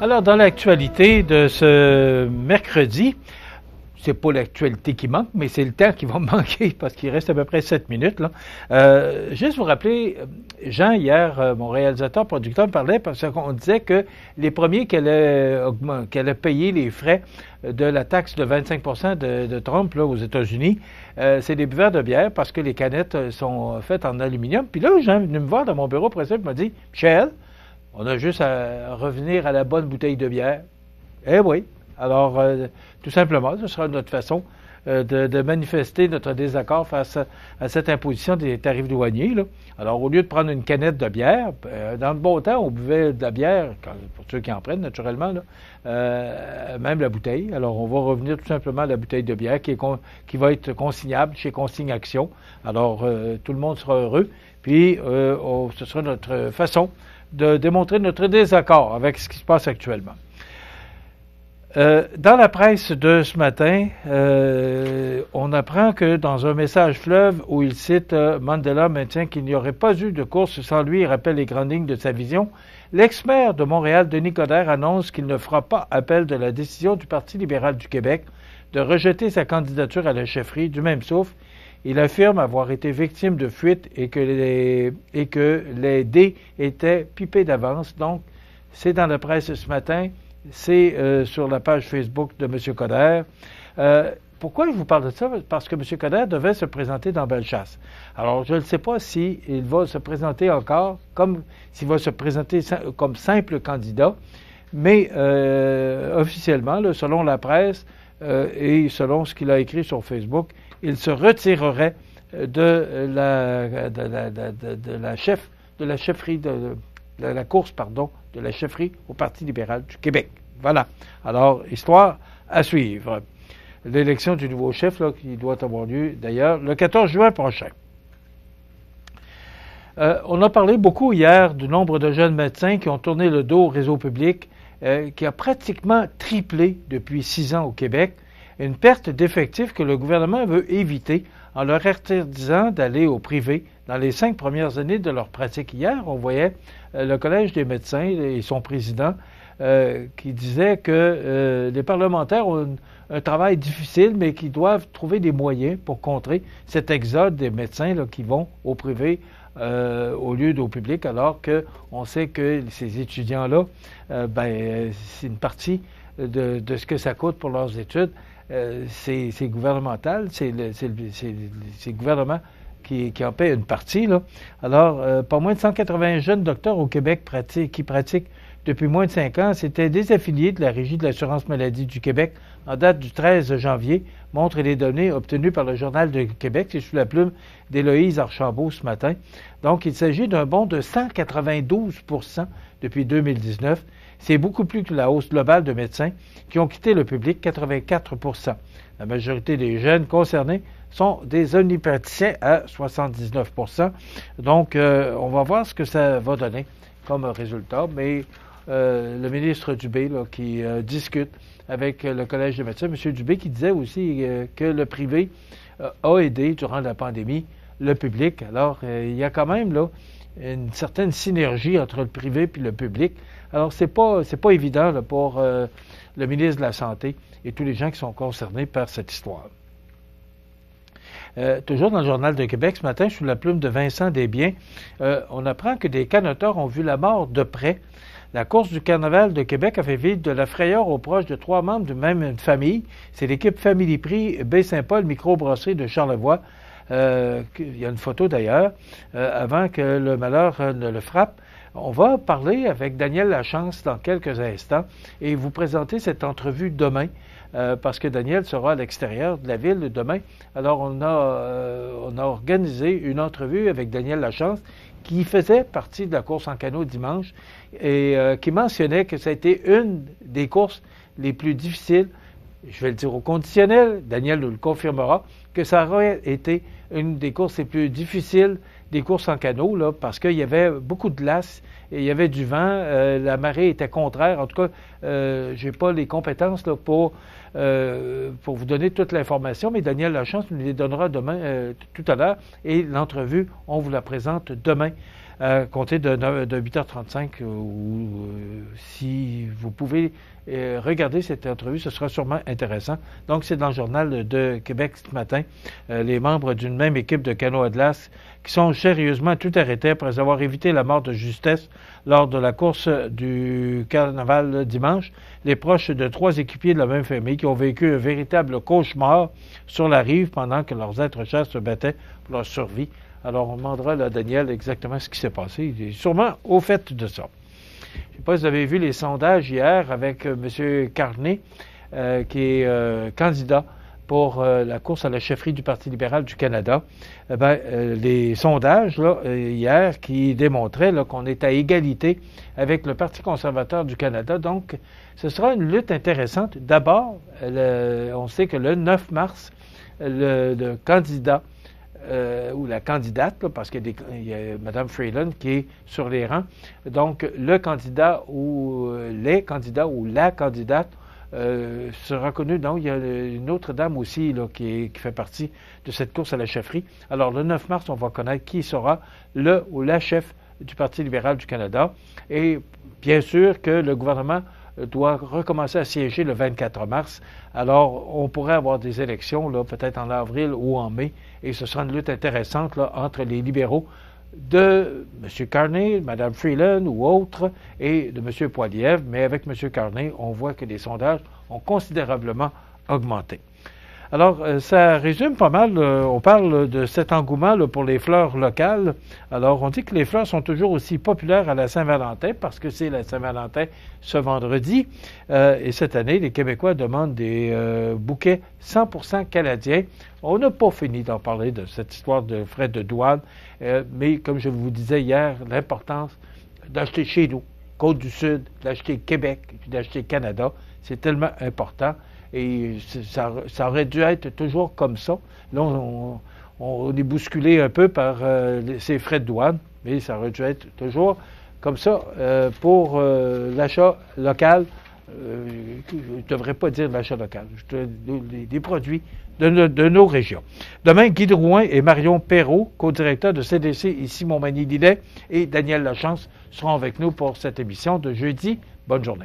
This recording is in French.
Alors, dans l'actualité de ce mercredi, c'est pas l'actualité qui manque, mais c'est le temps qui va me manquer parce qu'il reste à peu près 7 minutes. Là. Juste vous rappeler, Jean, hier, mon réalisateur, producteur, me parlait parce qu'on disait que les premiers qui allaient payer les frais de la taxe de 25 de Trump là, aux États-Unis, c'est les buveurs de bière parce que les canettes sont faites en aluminium. Puis là, Jean est venu me voir dans mon bureau précis et m'a dit « Michel, on a juste à revenir à la bonne bouteille de bière. » Eh oui. Alors, tout simplement, ce sera notre façon de manifester notre désaccord face à cette imposition des tarifs douaniers. Là. Alors, au lieu de prendre une canette de bière, dans le bon temps, on buvait de la bière, pour ceux qui en prennent naturellement, là, même la bouteille. Alors, on va revenir tout simplement à la bouteille de bière qui va être consignable chez Consigne Action. Alors, tout le monde sera heureux. Puis, ce sera notre façon de démontrer notre désaccord avec ce qui se passe actuellement. Dans la presse de ce matin, on apprend que dans un message fleuve où il cite Mandela maintient qu'il n'y aurait pas eu de course sans lui et rappelle les grandes lignes de sa vision, l'ex-maire de Montréal, Denis Coderre, annonce qu'il ne fera pas appel de la décision du Parti libéral du Québec de rejeter sa candidature à la chefferie. Du même souffle, il affirme avoir été victime de fuite et que les dés étaient pipés d'avance. Donc, c'est dans la presse ce matin. C'est sur la page Facebook de M. Coderre. Pourquoi je vous parle de ça? Parce que M. Coderre devait se présenter dans Bellechasse. Alors, je ne sais pas s'il va se présenter encore, s'il va se présenter comme simple candidat, mais officiellement, là, selon la presse et selon ce qu'il a écrit sur Facebook, il se retirerait de la chefferie de la course, de la chefferie au Parti libéral du Québec. Voilà. Alors, histoire à suivre. L'élection du nouveau chef, là, qui doit avoir lieu, d'ailleurs, le 14 juin prochain. On a parlé beaucoup hier du nombre de jeunes médecins qui ont tourné le dos au réseau public, qui a pratiquement triplé depuis 6 ans au Québec. Une perte d'effectifs que le gouvernement veut éviter en leur interdisant d'aller au privé dans les 5 premières années de leur pratique. Hier, on voyait le Collège des médecins et son président qui disait que les parlementaires ont un travail difficile, mais qu'ils doivent trouver des moyens pour contrer cet exode des médecins là, qui vont au privé au lieu d'au public, alors qu'on sait que ces étudiants-là, c'est une partie de ce que ça coûte pour leurs études. C'est gouvernemental, c'est le gouvernement qui en paie une partie. Là. Alors, pas moins de 180 jeunes docteurs au Québec qui pratiquent depuis moins de 5 ans s'étaient désaffiliés de la Régie de l'assurance maladie du Québec en date du 13 janvier, montrent les données obtenues par le Journal de Québec. C'est sous la plume d'Éloïse Archambault ce matin. Donc, il s'agit d'un bond de 192 % depuis 2019. C'est beaucoup plus que la hausse globale de médecins qui ont quitté le public, 84 %. La majorité des jeunes concernés sont des omnipraticiens à 79 %. Donc, on va voir ce que ça va donner comme résultat. Mais le ministre Dubé, là, qui discute avec le Collège des médecins, M. Dubé, qui disait aussi que le privé a aidé durant la pandémie le public. Alors, il y a quand même là une certaine synergie entre le privé et le public. Alors, c'est pas évident là, pour le ministre de la Santé et tous les gens qui sont concernés par cette histoire. Toujours dans le Journal de Québec, ce matin, sous la plume de Vincent Desbiens, on apprend que des canoteurs ont vu la mort de près. La course du Carnaval de Québec a fait vivre de la frayeur aux proches de 3 membres de même famille. C'est l'équipe Family Prix Baie-Saint-Paul, microbrasserie de Charlevoix. Il y a une photo d'ailleurs, avant que le malheur ne le frappe. On va parler avec Daniel Lachance dans quelques instants et vous présenter cette entrevue demain, parce que Daniel sera à l'extérieur de la ville demain. Alors, on a organisé une entrevue avec Daniel Lachance qui faisait partie de la course en canot dimanche et qui mentionnait que ça a été une des courses les plus difficiles. Je vais le dire au conditionnel, Daniel nous le confirmera, que ça aurait été une des courses les plus difficiles des courses en canot, là, parce qu'il y avait beaucoup de glace et il y avait du vent, la marée était contraire. En tout cas, j'ai pas les compétences là, pour vous donner toute l'information, mais Daniel Lachance nous les donnera demain, tout à l'heure, et l'entrevue, on vous la présente demain. à compter de 8h35, ou si vous pouvez regarder cette entrevue, ce sera sûrement intéressant. Donc, c'est dans le journal de Québec ce matin. Les membres d'une même équipe de canoë à glace qui sont sérieusement tout arrêtés après avoir évité la mort de justesse lors de la course du carnaval dimanche. Les proches de 3 équipiers de la même famille qui ont vécu un véritable cauchemar sur la rive pendant que leurs êtres chers se battaient pour leur survie. Alors, on demandera à Daniel exactement ce qui s'est passé. Il est sûrement au fait de ça. Je ne sais pas si vous avez vu les sondages hier avec M. Carney, qui est candidat pour la course à la chefferie du Parti libéral du Canada. Les sondages là, hier qui démontraient qu'on est à égalité avec le Parti conservateur du Canada. Donc, ce sera une lutte intéressante. D'abord, on sait que le 9 mars, le candidat ou la candidate, là, parce qu'il y a Mme Freeland qui est sur les rangs. Donc, le candidat ou les candidats ou la candidate sera connu. Donc, il y a une autre dame aussi là, qui fait partie de cette course à la chefferie. Alors, le 9 mars, on va connaître qui sera le ou la chef du Parti libéral du Canada. Et bien sûr que le gouvernement doit recommencer à siéger le 24 mars. Alors, on pourrait avoir des élections, là, peut-être en avril ou en mai, et ce sera une lutte intéressante là, entre les libéraux de M. Carney, Mme Freeland ou autres, et de M. Poilievre. Mais avec M. Carney, on voit que les sondages ont considérablement augmenté. Alors, ça résume pas mal. On parle de cet engouement là, pour les fleurs locales. Alors, on dit que les fleurs sont toujours aussi populaires à la Saint-Valentin parce que c'est la Saint-Valentin ce vendredi. Et cette année, les Québécois demandent des bouquets 100% canadiens. On n'a pas fini d'en parler de cette histoire de frais de douane. Mais comme je vous disais hier, l'importance d'acheter chez nous, Côte-du-Sud, d'acheter Québec, puis d'acheter Canada, c'est tellement important. Et ça aurait dû être toujours comme ça. Là, on est bousculé un peu par ces frais de douane, mais ça aurait dû être toujours comme ça pour l'achat local. Je ne devrais pas dire l'achat local, des produits de nos régions. Demain, Guy Drouin et Marion Perrault, co-directeurs de CDC ici Montmagny-Lillet, et Daniel Lachance seront avec nous pour cette émission de jeudi. Bonne journée.